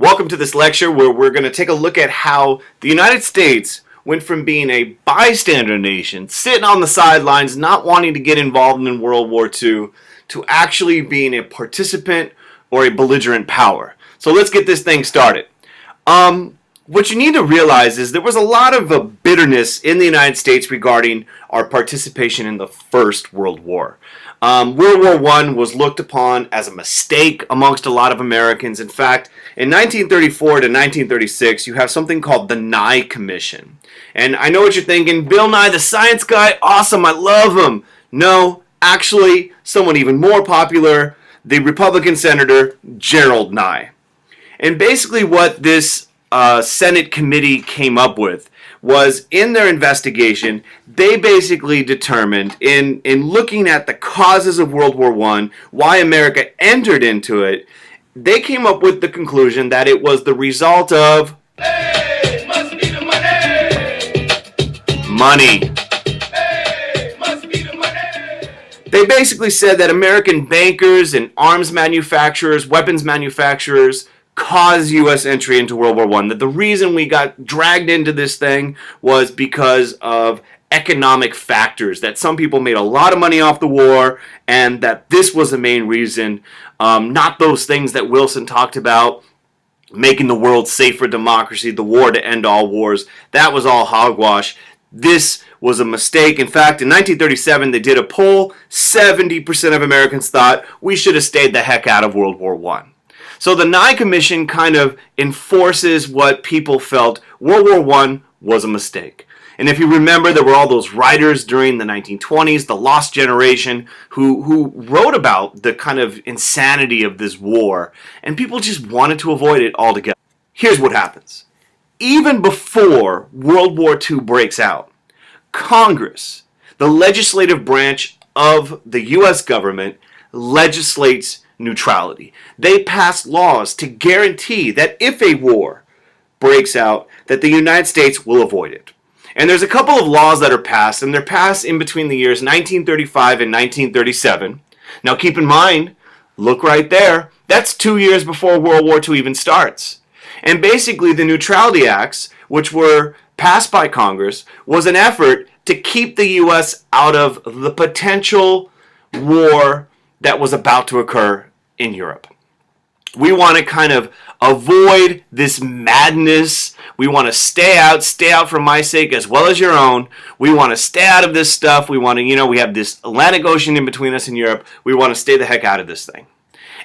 Welcome to this lecture where we're going to take a look at how the United States went from being a bystander nation, sitting on the sidelines, not wanting to get involved in World War II, to actually being a participant or a belligerent power. So let's get this thing started. What you need to realize is there was a lot of bitterness in the United States regarding our participation in the First World War. World War I was looked upon as a mistake amongst a lot of Americans. In fact, in 1934 to 1936, you have something called the Nye Commission. And I know what you're thinking, Bill Nye, the science guy, awesome, I love him. No, actually, someone even more popular, the Republican Senator Gerald Nye. And basically what this Senate committee came up with was, in their investigation, they basically determined, in looking at the causes of World War I, why America entered into it, they came up with the conclusion that it was the result of Hey, must be the money. money. Hey, must be the money. They basically said that American bankers and arms manufacturers, weapons manufacturers, caused U.S. entry into World War I. That the reason we got dragged into this thing was because of economic factors, that some people made a lot of money off the war, and that this was the main reason, not those things that Wilson talked about, making the world safe for democracy, the war to end all wars. That was all hogwash. This was a mistake. In fact, in 1937, they did a poll. 70% of Americans thought we should have stayed the heck out of World War I. So the Nye Commission kind of enforces what people felt World War I was a mistake. And if you remember, there were all those writers during the 1920s, the Lost Generation, who wrote about the kind of insanity of this war, and people just wanted to avoid it altogether. Here's what happens. Even before World War II breaks out, Congress, the legislative branch of the U.S. government, legislates neutrality. They pass laws to guarantee that if a war breaks out, that the United States will avoid it. And there's a couple of laws that are passed, and they're passed in between the years 1935 and 1937. Now keep in mind, look right there, that's 2 years before World War II even starts. And basically the Neutrality Acts, which were passed by Congress, was an effort to keep the U.S. out of the potential war that was about to occur in Europe. We want to kind of avoid this madness. We want to stay out for my sake as well as your own. We want to stay out of this stuff. We want to, we have this Atlantic Ocean in between us and Europe. We want to stay the heck out of this thing.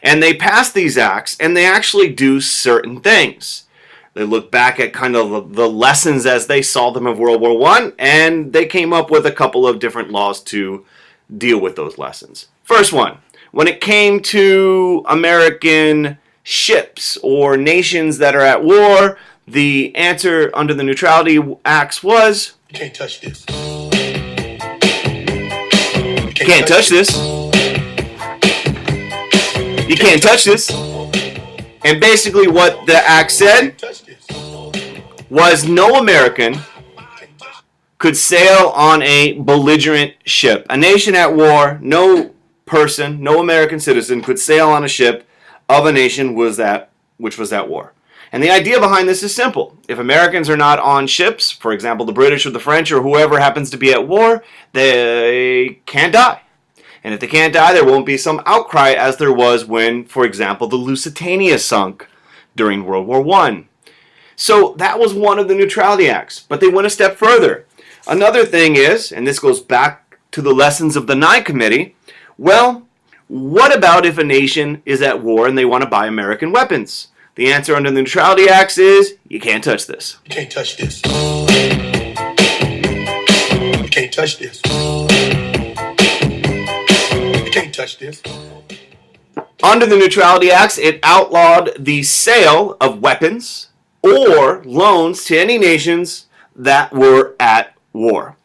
And they pass these acts, and they actually do certain things. They look back at kind of the lessons as they saw them of World War I, and they came up with a couple of different laws to deal with those lessons. First one, when it came to American ships or nations that are at war, the answer under the Neutrality Acts was, You can't touch this. you can't touch this. You can't touch this. And basically what the act said Touch this. was no American could sail on a belligerent ship. A nation at war, no person, no American citizen could sail on a ship of a nation which was at war. And the idea behind this is simple. If Americans are not on ships, for example, the British or the French or whoever happens to be at war, they can't die. And if they can't die, there won't be some outcry as there was when, for example, the Lusitania sunk during World War I. So that was one of the Neutrality Acts. But they went a step further. Another thing is, and this goes back to the lessons of the Nye Committee, well, what about if a nation is at war and they want to buy American weapons? The answer under the Neutrality Acts is, you can't touch this. You can't touch this. You can't touch this. You can't touch this. Under the Neutrality Acts, it outlawed the sale of weapons or loans to any nations that were at war.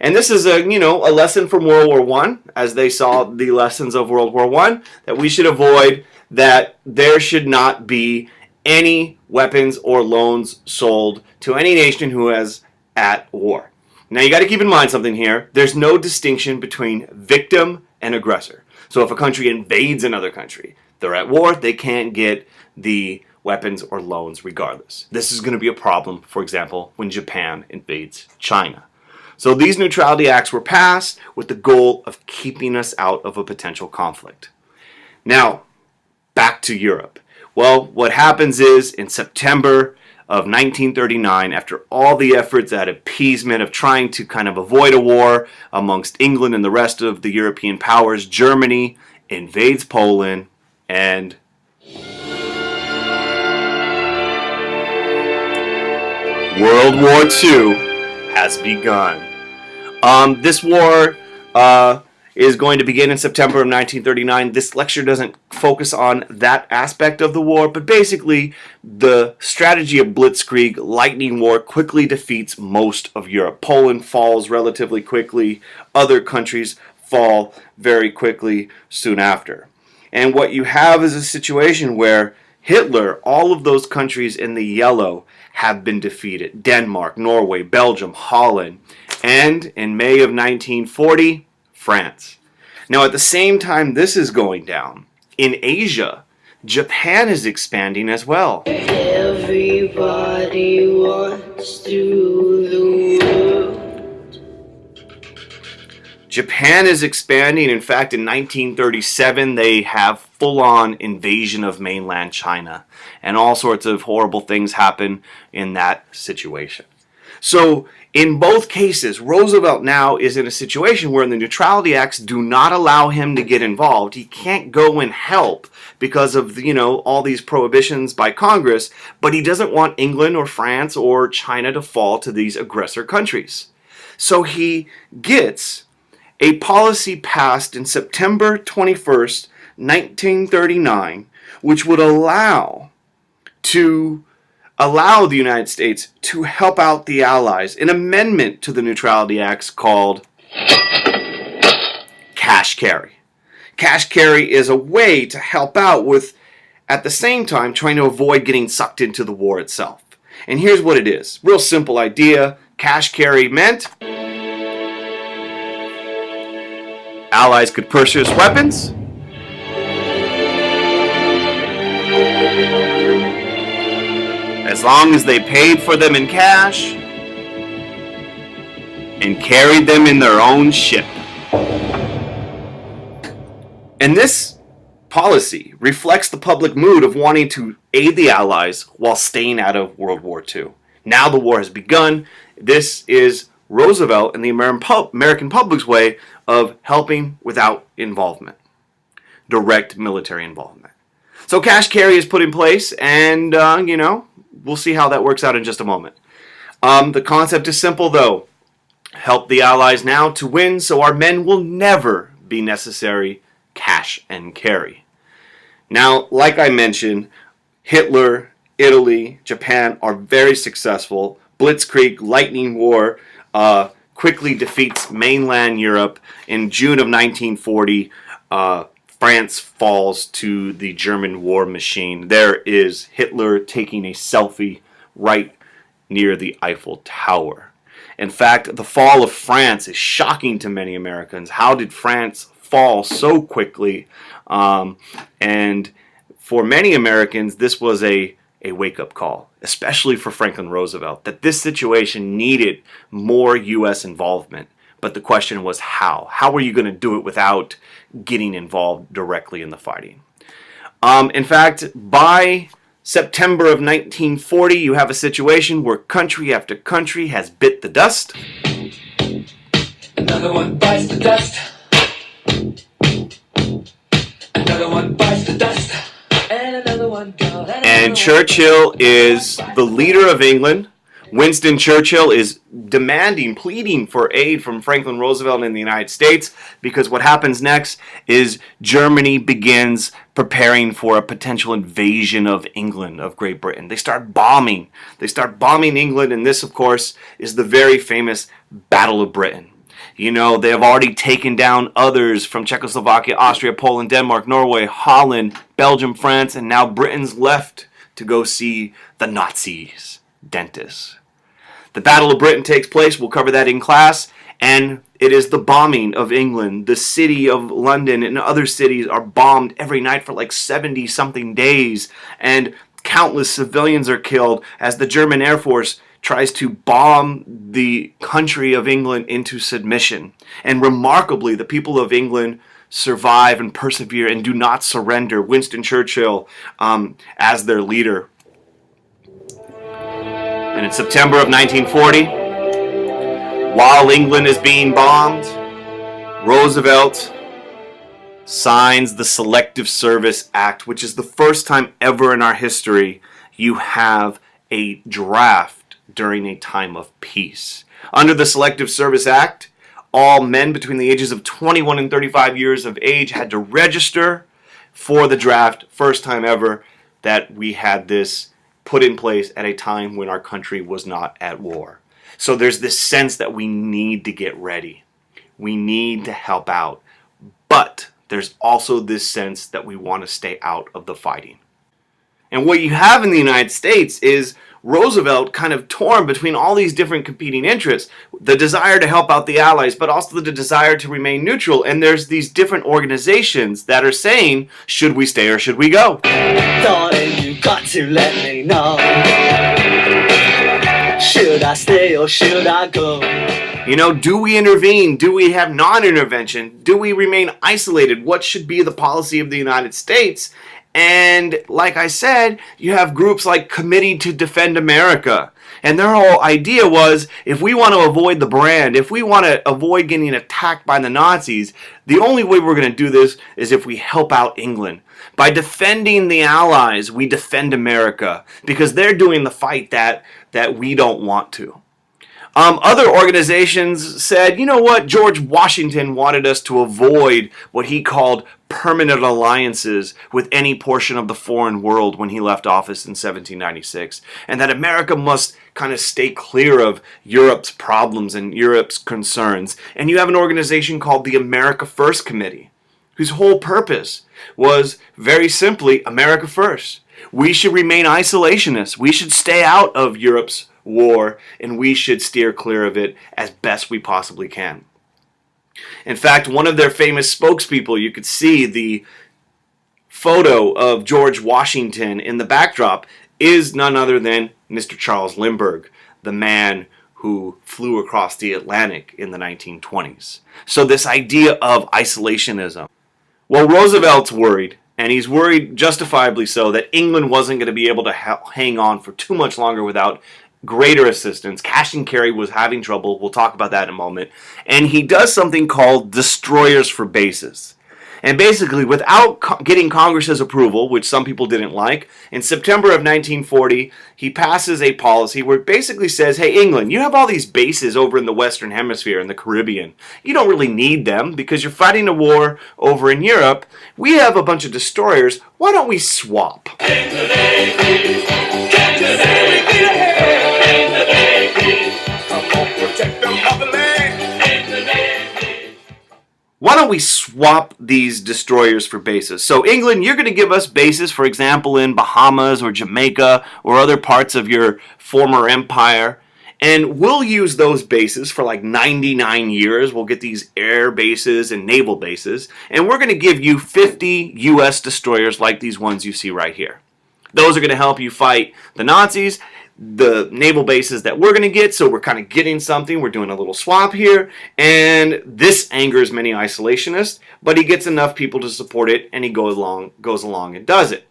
And this is a lesson from World War I, as they saw the lessons of World War I, that we should avoid, that there should not be any weapons or loans sold to any nation who is at war. Now you got to keep in mind something here. There's no distinction between victim and aggressor. So if a country invades another country, they're at war, they can't get the weapons or loans regardless. This is going to be a problem, for example, when Japan invades China. So these neutrality acts were passed with the goal of keeping us out of a potential conflict. Now, back to Europe. Well, what happens is in September of 1939, after all the efforts at appeasement of trying to kind of avoid a war amongst England and the rest of the European powers, Germany invades Poland and World War II has begun. This war is going to begin in September of 1939. This lecture doesn't focus on that aspect of the war, but basically the strategy of Blitzkrieg, lightning war, quickly defeats most of Europe. Poland falls relatively quickly. Other countries fall very quickly soon after. And what you have is a situation where Hitler, all of those countries in the yellow have been defeated. Denmark, Norway, Belgium, Holland, and in May of 1940, France. Now, at the same time this is going down, in Asia, Japan is expanding as well. Everybody wants to the world. Japan is expanding. In fact, in 1937, they have full-on invasion of mainland China. And all sorts of horrible things happen in that situation. So, in both cases, Roosevelt now is in a situation where the Neutrality Acts do not allow him to get involved. He can't go and help because of, all these prohibitions by Congress, but he doesn't want England or France or China to fall to these aggressor countries. So he gets a policy passed in September 21st, 1939, which would allow the United States to help out the Allies, an amendment to the Neutrality Acts called cash carry. Cash carry is a way to help out with, at the same time, trying to avoid getting sucked into the war itself. And here's what it is. Real simple idea. Cash carry meant Allies could purchase weapons, as long as they paid for them in cash and carried them in their own ship. And this policy reflects the public mood of wanting to aid the Allies while staying out of World War II. Now the war has begun. This is Roosevelt and the American public's way of helping without involvement, direct military involvement. So cash carry is put in place, and we'll see how that works out in just a moment. The concept is simple, though. Help the Allies now to win, so our men will never be necessary. Cash and carry. Now, like I mentioned, Hitler, Italy, Japan are very successful. Blitzkrieg, lightning war, quickly defeats mainland Europe. In June of 1940, France falls to the German war machine. There is Hitler taking a selfie right near the Eiffel Tower. In fact, the fall of France is shocking to many Americans. How did France fall so quickly? And for many Americans, this was a wake-up call, especially for Franklin Roosevelt, that this situation needed more U.S. involvement. But the question was how? How were you going to do it without getting involved directly in the fighting? In fact, by September of 1940, you have a situation where country after country has bit the dust. Another one bites the dust. Another one bites the dust. And another one gone. And Churchill is the leader of England. Winston Churchill is demanding, pleading for aid from Franklin Roosevelt in the United States, because what happens next is Germany begins preparing for a potential invasion of England, of Great Britain. They start bombing. England, and this, of course, is the very famous Battle of Britain. They have already taken down others from Czechoslovakia, Austria, Poland, Denmark, Norway, Holland, Belgium, France, and now Britain's left to go see the Nazis' dentists. The Battle of Britain takes place. We'll cover that in class. And it is the bombing of England. The city of London and other cities are bombed every night for like 70-something days. And Countless civilians are killed as the German Air Force tries to bomb the country of England into submission. And remarkably, the people of England survive and persevere and do not surrender. Winston Churchill as their leader. And in September of 1940, while England is being bombed, Roosevelt signs the Selective Service Act, which is the first time ever in our history you have a draft during a time of peace. Under the Selective Service Act, all men between the ages of 21 and 35 years of age had to register for the draft. First time ever that we had this put in place at a time when our country was not at war. So there's this sense that we need to get ready. We need to help out. But there's also this sense that we want to stay out of the fighting. And what you have in the United States is Roosevelt kind of torn between all these different competing interests. The desire to help out the Allies, but also the desire to remain neutral. And there's these different organizations that are saying, should we stay or should we go? Darling, you got to let me know. Should I stay or should I go? You know, do we intervene? Do we have non-intervention? Do we remain isolated? What should be the policy of the United States? And like I said, you have groups like Committee to Defend America. And their whole idea was, if we want to avoid the brand, if we want to avoid getting attacked by the Nazis, the only way we're going to do this is if we help out England. By defending the Allies, we defend America, because they're doing the fight that we don't want to. Other organizations said, you know what, George Washington wanted us to avoid what he called permanent alliances with any portion of the foreign world when he left office in 1796, and that America must kind of stay clear of Europe's problems and Europe's concerns. And you have an organization called the America First Committee, whose whole purpose was very simply America First. We should remain isolationists. We should stay out of Europe's war, and we should steer clear of it as best we possibly can. In fact, one of their famous spokespeople, you could see the photo of George Washington in the backdrop, is none other than Mr. Charles Lindbergh, the man who flew across the Atlantic in the 1920s. So this idea of isolationism. Well, Roosevelt's worried, and he's worried justifiably so, that England wasn't going to be able to hang on for too much longer without greater assistance. Cash and carry was having trouble. We'll talk about that in a moment. And he does something called destroyers for bases. And basically, without getting Congress's approval, which some people didn't like, in September of 1940, he passes a policy where it basically says, hey, England, you have all these bases over in the Western Hemisphere and the Caribbean. You don't really need them because you're fighting a war over in Europe. We have a bunch of destroyers. Why don't we swap? Why don't we swap these destroyers for bases? So England, you're going to give us bases, for example, in Bahamas or Jamaica or other parts of your former empire. And we'll use those bases for like 99 years. We'll get these air bases and naval bases. And we're going to give you 50 U.S. destroyers like these ones you see right here. Those are going to help you fight the Nazis. The naval bases that we're going to get, so we're kind of getting something. We're doing a little swap here, and this angers many isolationists, but he gets enough people to support it, and he goes along and does it.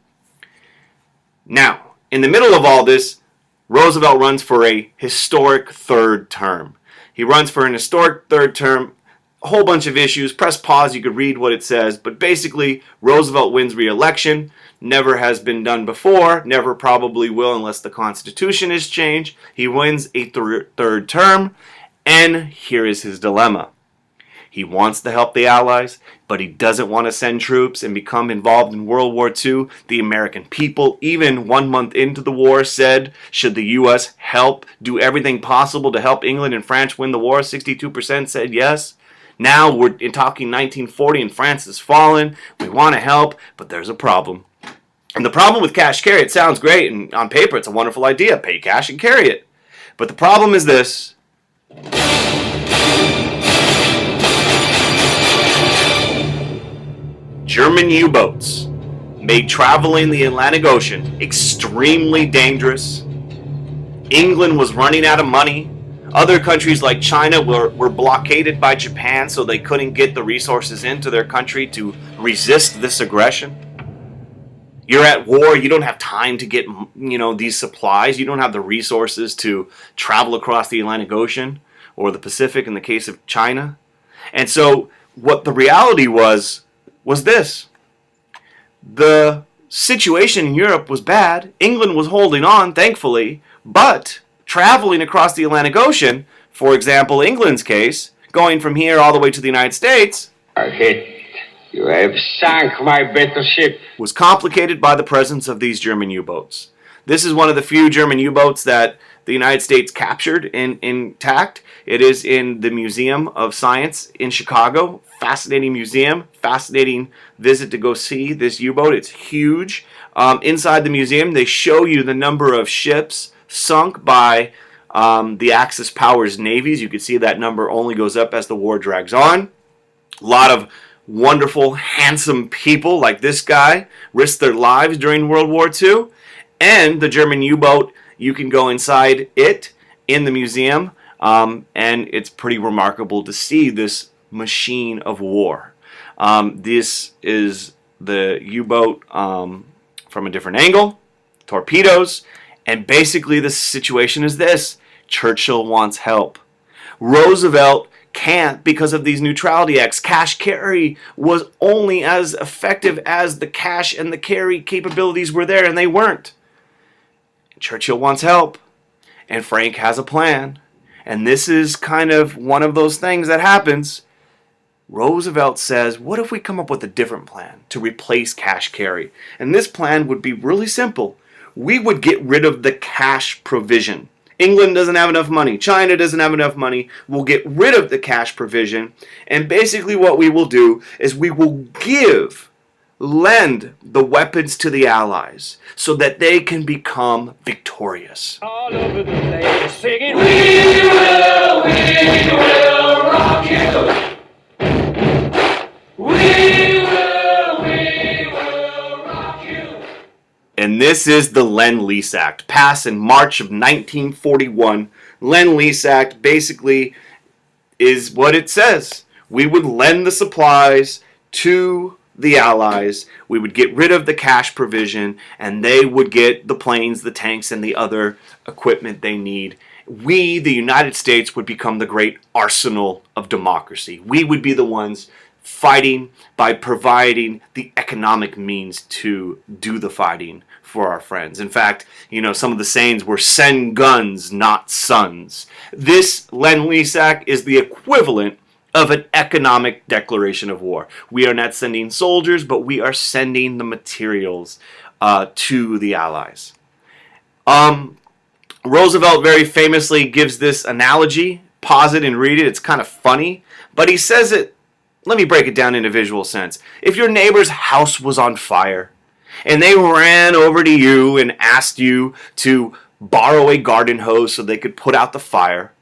Now, in the middle of all this, Roosevelt runs for a historic third term. He runs for an historic third term, a whole bunch of issues. Press pause, you could read what it says, but basically, Roosevelt wins re-election. Never has been done before, never probably will unless the Constitution is changed. He wins a third term, and here is his dilemma. He wants to help the Allies, but he doesn't want to send troops and become involved in World War II. The American people, even 1 month into the war, said, should the U.S. do everything possible to help England and France win the war? 62% said yes. Now we're talking 1940 and France has fallen. We want to help, but there's a problem. And the problem with cash carry, it sounds great, and on paper it's a wonderful idea. Pay cash and carry it. But the problem is this. German U-boats made traveling the Atlantic Ocean extremely dangerous. England was running out of money. Other countries like China were blockaded by Japan, so they couldn't get the resources into their country to resist this aggression. You're at war, you don't have time to get, these supplies. You don't have the resources to travel across the Atlantic Ocean or the Pacific in the case of China. And so what the reality was this. The situation in Europe was bad. England was holding on, thankfully, but traveling across the Atlantic Ocean, for example, England's case, going from here all the way to the United States, You have sunk my battleship. was complicated by the presence of these German U-boats. This is one of the few German U-boats that the United States captured intact. It is in the Museum of Science in Chicago. Fascinating museum, fascinating visit to go see this U-boat. It's huge. Inside the museum, they show you the number of ships sunk by the Axis powers' navies. You can see that number only goes up as the war drags on. A lot of wonderful, handsome people like this guy risked their lives during World War II. And the German U-boat, you can go inside it in the museum, and it's pretty remarkable to see this machine of war. This is the U-boat from a different angle, torpedoes, and basically the situation is this. Churchill wants help. Roosevelt can't because of these neutrality acts. Cash carry was only as effective as the cash and the carry capabilities were there, and they weren't. Churchill wants help, and Frank has a plan. And this is kind of one of those things that happens. Roosevelt says, what if we come up with a different plan to replace cash carry? And this plan would be really simple. We would get rid of the cash provision. England doesn't have enough money. China doesn't have enough money. We'll get rid of the cash provision. And basically what we will do is we will lend the weapons to the Allies so that they can become victorious. All over the place singing, we will rock you. We will rock you. And this is the Lend-Lease Act, passed in March of 1941. Lend-Lease Act basically is what it says. We would lend the supplies to the Allies, we would get rid of the cash provision, and they would get the planes, the tanks, and the other equipment they need. We, the United States, would become the great arsenal of democracy. We would be the ones fighting by providing the economic means to do the fighting for our friends. In fact, some of the sayings were send guns, not sons. This Lend-Lease Act is the equivalent of an economic declaration of war. We are not sending soldiers, but we are sending the materials to the Allies. Roosevelt very famously gives this analogy. Pause it and read it. It's kind of funny, but he says it. Let me break it down in a visual sense. If your neighbor's house was on fire and they ran over to you and asked you to borrow a garden hose so they could put out the fire,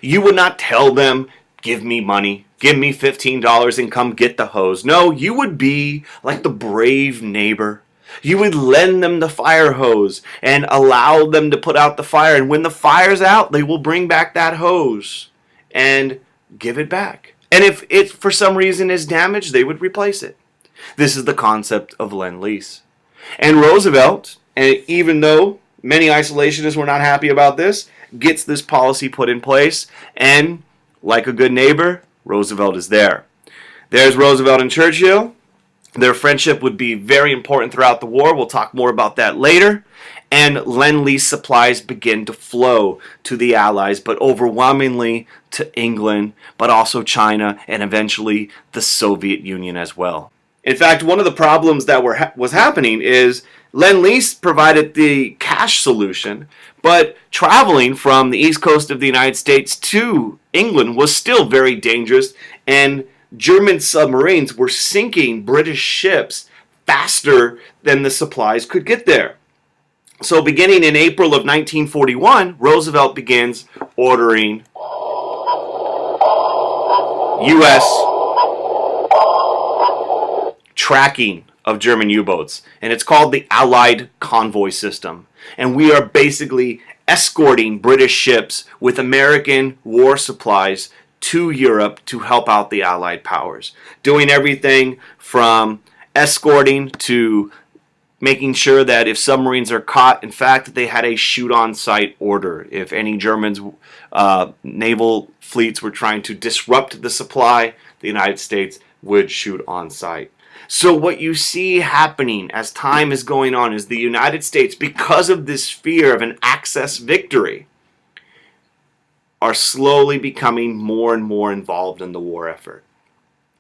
you would not tell them, give me money, give me $15 and come get the hose. No, you would be like the brave neighbor. You would lend them the fire hose and allow them to put out the fire. And when the fire's out, they will bring back that hose and give it back. And if it, for some reason, is damaged, they would replace it. This is the concept of Lend-Lease. And Roosevelt, and even though many isolationists were not happy about this, gets this policy put in place, and like a good neighbor, Roosevelt is there. There's Roosevelt and Churchill. Their friendship would be very important throughout the war. We'll talk more about that later. And Lend-Lease supplies begin to flow to the Allies, but overwhelmingly to England, but also China, and eventually the Soviet Union as well. In fact, one of the problems that was happening is Lend-Lease provided the cash solution, but traveling from the east coast of the United States to England was still very dangerous, and German submarines were sinking British ships faster than the supplies could get there. So beginning in April of 1941, Roosevelt begins ordering U.S. tracking of German U-boats, and it's called the Allied Convoy System. And we are basically escorting British ships with American war supplies to Europe to help out the Allied powers, doing everything from escorting to making sure that if submarines are caught, in fact, they had a shoot-on-sight order. If any Germans naval fleets were trying to disrupt the supply, the United States would shoot on sight. So what you see happening as time is going on is the United States, because of this fear of an Axis victory, are slowly becoming more and more involved in the war effort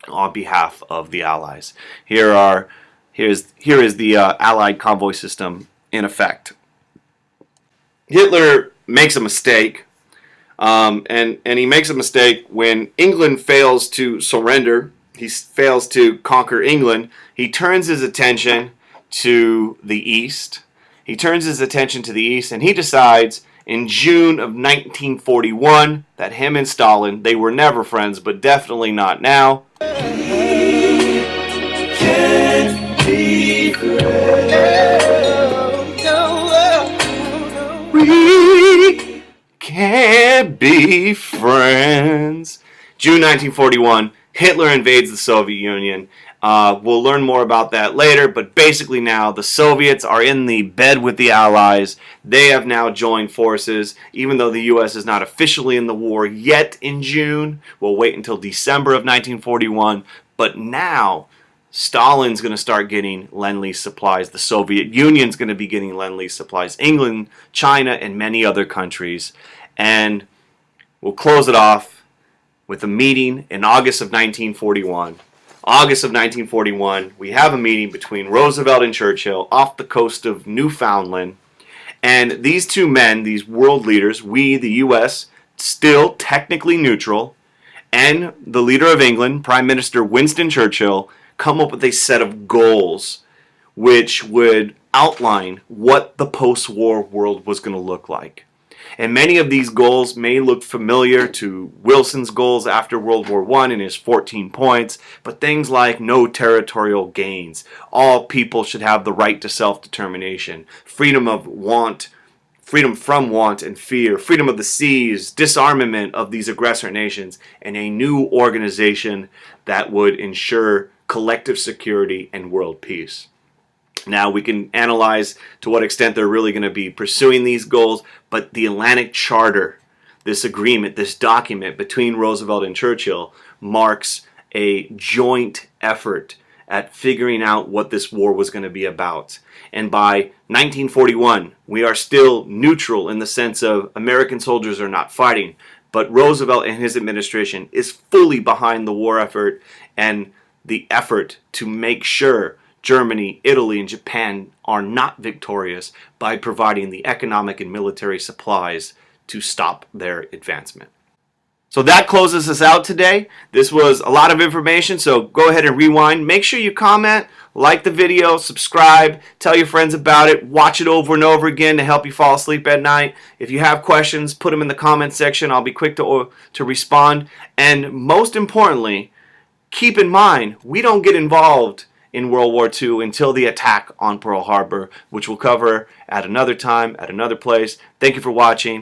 on behalf of the Allies. Here is the Allied convoy system in effect. Hitler makes a mistake, and he makes a mistake when England fails to surrender. He fails to conquer England. He turns his attention to the East. He and he decides in June of 1941 that him and Stalin, they were never friends, but definitely not now. We can't be friends. June 1941, Hitler invades the Soviet Union. We'll learn more about that later, but basically now the Soviets are in the bed with the Allies. They have now joined forces, even though the U.S. is not officially in the war yet in June. We'll wait until December of 1941, but now Stalin's going to start getting Lend-Lease supplies. The Soviet Union's going to be getting Lend-Lease supplies. England, China, and many other countries. And we'll close it off with a meeting in August of 1941. August of 1941, we have a meeting between Roosevelt and Churchill off the coast of Newfoundland. And these two men, these world leaders, we, the U.S., still technically neutral, and the leader of England, Prime Minister Winston Churchill, come up with a set of goals which would outline what the post-war world was going to look like. And many of these goals may look familiar to Wilson's goals after World War I and his 14 points, but things like no territorial gains, all people should have the right to self-determination, freedom from want and fear, freedom of the seas, disarmament of these aggressor nations, and a new organization that would ensure collective security and world peace. Now, we can analyze to what extent they're really going to be pursuing these goals, but the Atlantic Charter, this agreement, this document between Roosevelt and Churchill, marks a joint effort at figuring out what this war was going to be about. And by 1941, we are still neutral in the sense of American soldiers are not fighting, but Roosevelt and his administration is fully behind the war effort and the effort to make sure Germany, Italy, and Japan are not victorious by providing the economic and military supplies to stop their advancement. So that closes us out today. This was a lot of information, so go ahead and rewind. Make sure you comment, like the video, subscribe, tell your friends about it, watch it over and over again to help you fall asleep at night. If you have questions, put them in the comment section. I'll be quick to respond. And most importantly, keep in mind, we don't get involved in World War II until the attack on Pearl Harbor, which we'll cover at another time, at another place. Thank you for watching.